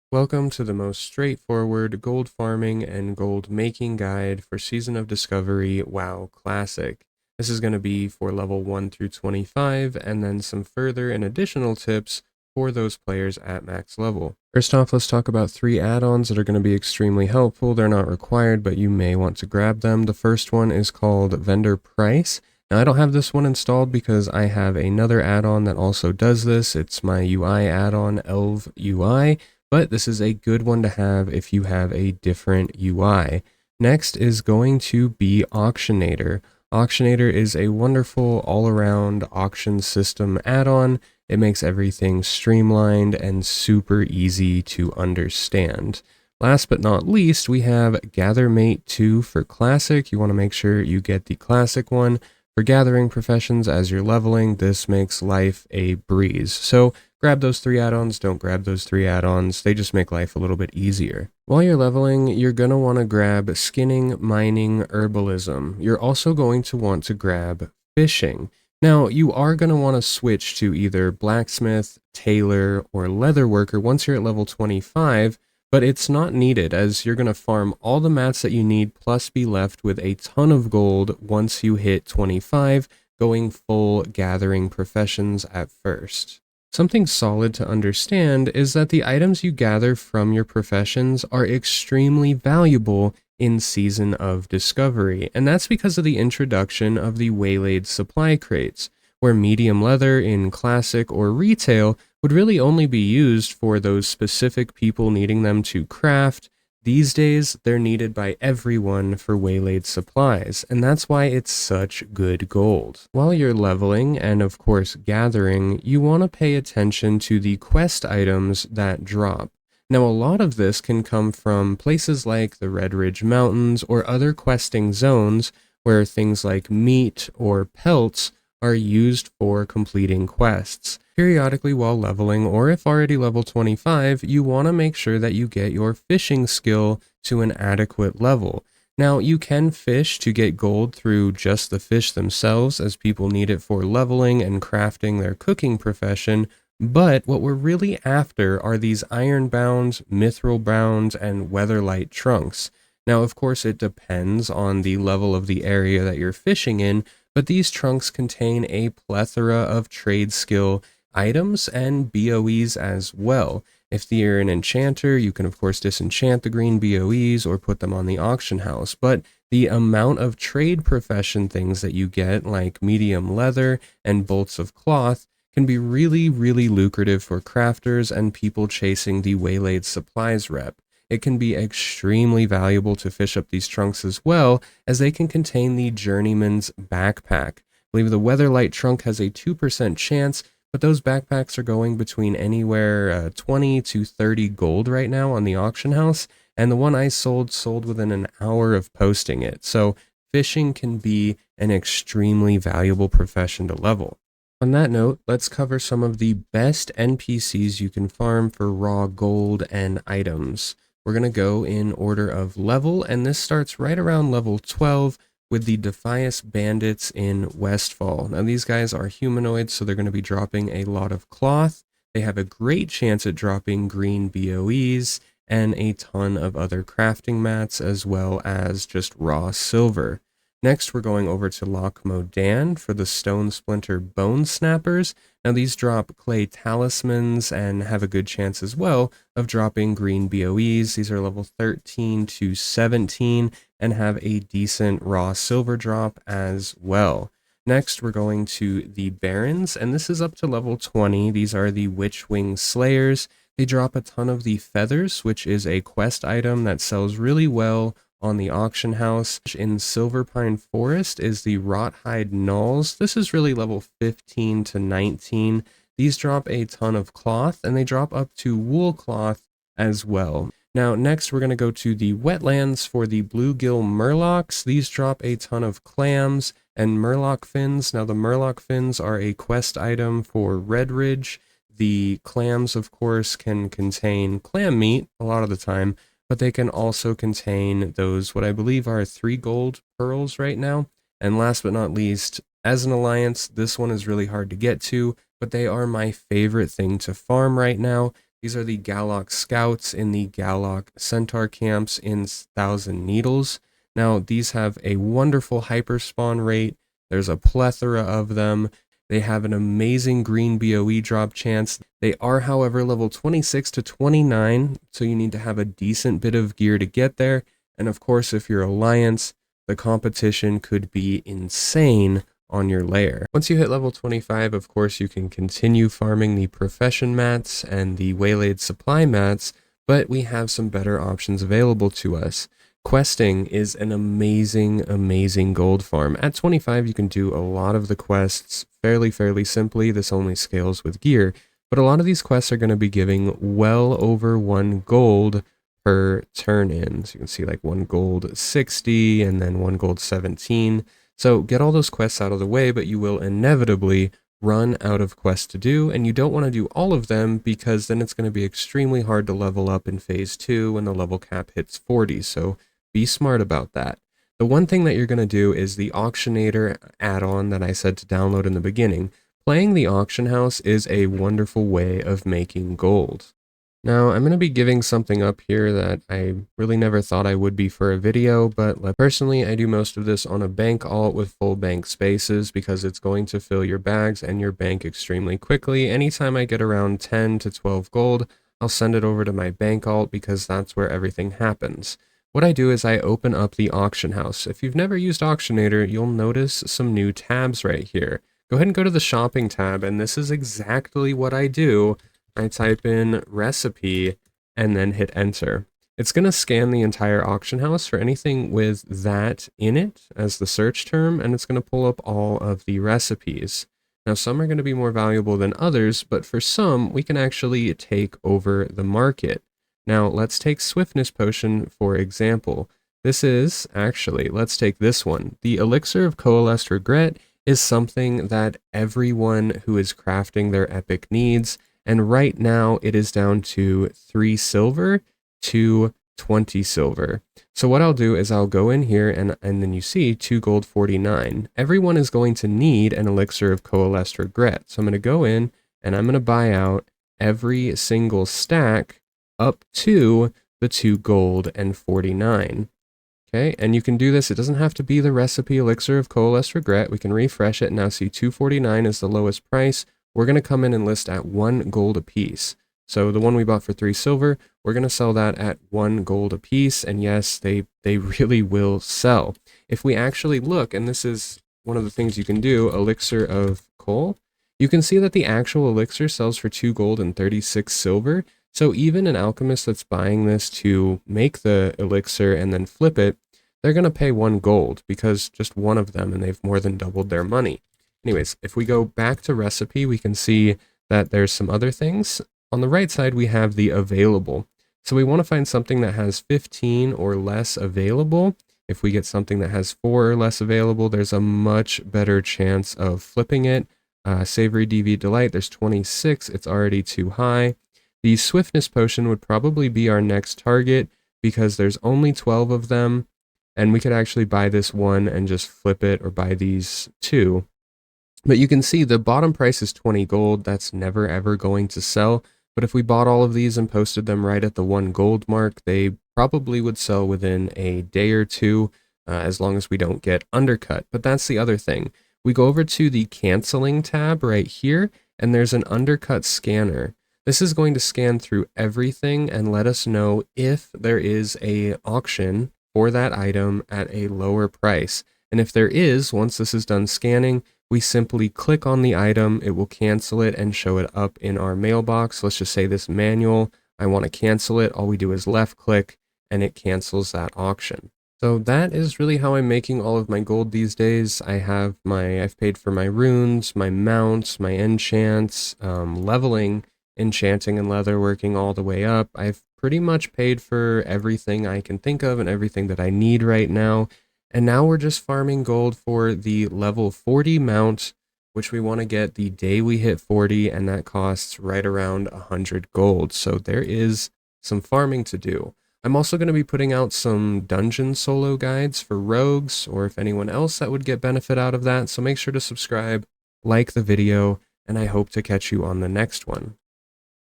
Welcome to the most straightforward gold farming and gold making guide for Season of Discovery WoW Classic. This is going to be for level 1 through 25, and then some further and additional tips for those players at max level. First off, let's talk about 3 add-ons that are going to be extremely helpful. They're not required, but you may want to grab them. The first one is called Vendor Price. Now, I don't have this one installed because I have another add-on that also does this. It's my UI add-on, Elv UI. But this is a good one to have if you have a different UI. Next is going to be Auctionator. Auctionator is a wonderful all-around auction system add-on. It makes everything streamlined and super easy to understand. Last but not least, we have GatherMate 2 for Classic. You want to make sure you get the Classic one. For gathering professions as you're leveling, this makes life a breeze. So grab those 3 add-ons, don't grab those 3 add-ons, they just make life a little bit easier. While you're leveling, you're going to want to grab skinning, mining, herbalism. You're also going to want to grab fishing. Now, you are going to want to switch to either blacksmith, tailor, or leatherworker once you're at level 25, but it's not needed as you're going to farm all the mats that you need plus be left with a ton of gold once you hit 25, going full gathering professions at first. Something solid to understand is that the items you gather from your professions are extremely valuable in Season of Discovery, and that's because of the introduction of the Waylaid supply crates, where medium leather in Classic or Retail would really only be used for those specific people needing them to craft. These days, they're needed by everyone for waylaid supplies, and that's why it's such good gold. While you're leveling and of course gathering, you want to pay attention to the quest items that drop. Now, a lot of this can come from places like the Red Ridge Mountains or other questing zones where things like meat or pelts are used for completing quests. Periodically while leveling, or if already level 25, you want to make sure that you get your fishing skill to an adequate level. Now, you can fish to get gold through just the fish themselves, as people need it for leveling and crafting their cooking profession, but what we're really after are these iron-bound, mithril-bound, and weatherlight trunks. Now, of course, it depends on the level of the area that you're fishing in, but these trunks contain a plethora of trade skill items and BOEs as well. If you're an enchanter, you can of course disenchant the green BOEs or put them on the auction house, but the amount of trade profession things that you get, like medium leather and bolts of cloth, can be really, really lucrative for crafters and people chasing the waylaid supplies rep. It can be extremely valuable to fish up these trunks as well, as they can contain the Journeyman's Backpack. I believe the Weatherlight trunk has a 2% chance, but those backpacks are going between anywhere 20 to 30 gold right now on the auction house, and the one I sold within an hour of posting it. So fishing can be an extremely valuable profession to level. On that note, let's cover some of the best NPCs you can farm for raw gold and items. We're going to go in order of level, and this starts right around level 12 with the Defias Bandits in Westfall. Now, these guys are humanoids, so they're going to be dropping a lot of cloth. They have a great chance at dropping green BOEs and a ton of other crafting mats, as well as just raw silver. Next, we're going over to Loch Modan for the Stone Splinter Bone Snappers. Now, these drop clay talismans and have a good chance as well of dropping green BOEs. These are level 13 to 17 and have a decent raw silver drop as well. Next, we're going to the Barons, and this is up to level 20. These are the Witchwing Slayers. They drop a ton of the feathers, which is a quest item that sells really well on the auction house. In Silverpine Forest is the Wroughthide Gnolls. This is really level 15 to 19. These drop a ton of cloth, and they drop up to wool cloth as well. Now, next we're going to go to the wetlands for the Bluegill Murlocs. These drop a ton of clams and Murloc fins. Now, the Murloc fins are a quest item for Red Ridge. The clams, of course, can contain clam meat a lot of the time, but they can also contain those, what I believe are 3 gold pearls right now. And last but not least, as an alliance, this one is really hard to get to, but they are my favorite thing to farm right now. These are the Galloc Scouts in the Galloc Centaur camps in Thousand Needles. Now, these have a wonderful hyperspawn rate. There's a plethora of them. They have an amazing green BOE drop chance. They are, however, level 26 to 29, so you need to have a decent bit of gear to get there. And of course, if you're Alliance, the competition could be insane on your lair. Once you hit level 25, of course, you can continue farming the profession mats and the waylaid supply mats, but we have some better options available to us. Questing is an amazing gold farm. At 25, you can do a lot of the quests fairly simply. This only scales with gear, but a lot of these quests are going to be giving well over 1 gold per turn in. So you can see like 1 gold 60 and then 1 gold 17. So get all those quests out of the way, but you will inevitably run out of quests to do, and you don't want to do all of them because then it's going to be extremely hard to level up in phase 2 when the level cap hits 40. So be smart about that. The one thing that you're going to do is the Auctionator add-on that I said to download in the beginning. Playing the auction house is a wonderful way of making gold. Now, I'm going to be giving something up here that I really never thought I would be for a video, but personally, I do most of this on a bank alt with full bank spaces because it's going to fill your bags and your bank extremely quickly. Anytime I get around 10 to 12 gold, I'll send it over to my bank alt because that's where everything happens. What I do is I open up the auction house. If you've never used Auctionator, you'll notice some new tabs right here. Go ahead and go to the shopping tab, and this is exactly what I do. I type in recipe and then hit enter. It's going to scan the entire auction house for anything with that in it as the search term, and it's going to pull up all of the recipes. Now, some are going to be more valuable than others, but for some, we can actually take over the market. Now, let's take Swiftness Potion, for example. This is, actually, let's take this one. The Elixir of Coalesced Regret is something that everyone who is crafting their epic needs, and right now it is down to 3 silver to 20 silver. So what I'll do is I'll go in here and then you see 2 gold 49. Everyone is going to need an Elixir of Coalesced Regret. So I'm going to go in and I'm going to buy out every single stack up to the 2 gold and 49. Okay, and you can do this. It doesn't have to be the recipe Elixir of Coalesced Regret. We can refresh it and now see 249 is the lowest price. We're going to come in and list at 1 gold a piece. So the one we bought for 3 silver, we're going to sell that at 1 gold a piece. And yes, they really will sell. If we actually look, and this is one of the things you can do, Elixir of Coal, you can see that the actual elixir sells for 2 gold and 36 silver. So even an alchemist that's buying this to make the elixir and then flip it, they're going to pay 1 gold because just one of them and they've more than doubled their money. Anyways, if we go back to recipe, we can see that there's some other things. On the right side, we have the available. So we want to find something that has 15 or less available. If we get something that has 4 or less available, there's a much better chance of flipping it. Savory DV Delight, there's 26. It's already too high. The Swiftness Potion would probably be our next target because there's only 12 of them. And we could actually buy this one and just flip it, or buy these 2. But you can see the bottom price is 20 gold. That's never ever going to sell. But if we bought all of these and posted them right at the 1 gold mark, they probably would sell within a day or 2, as long as we don't get undercut. But that's the other thing. We go over to the canceling tab right here, and there's an undercut scanner. This is going to scan through everything and let us know if there is an auction for that item at a lower price. And if there is, once this is done scanning, we simply click on the item, it will cancel it and show it up in our mailbox. Let's just say this manual, I want to cancel it. All we do is left click and it cancels that auction. So that is really how I'm making all of my gold these days. I've paid for my runes, my mounts, my enchants, leveling, enchanting and leatherworking all the way up. I've pretty much paid for everything I can think of and everything that I need right now. And now we're just farming gold for the level 40 mount, which we want to get the day we hit 40, and that costs right around 100 gold. So there is some farming to do. I'm also going to be putting out some dungeon solo guides for rogues, or if anyone else that would get benefit out of that. So make sure to subscribe, like the video, and I hope to catch you on the next one.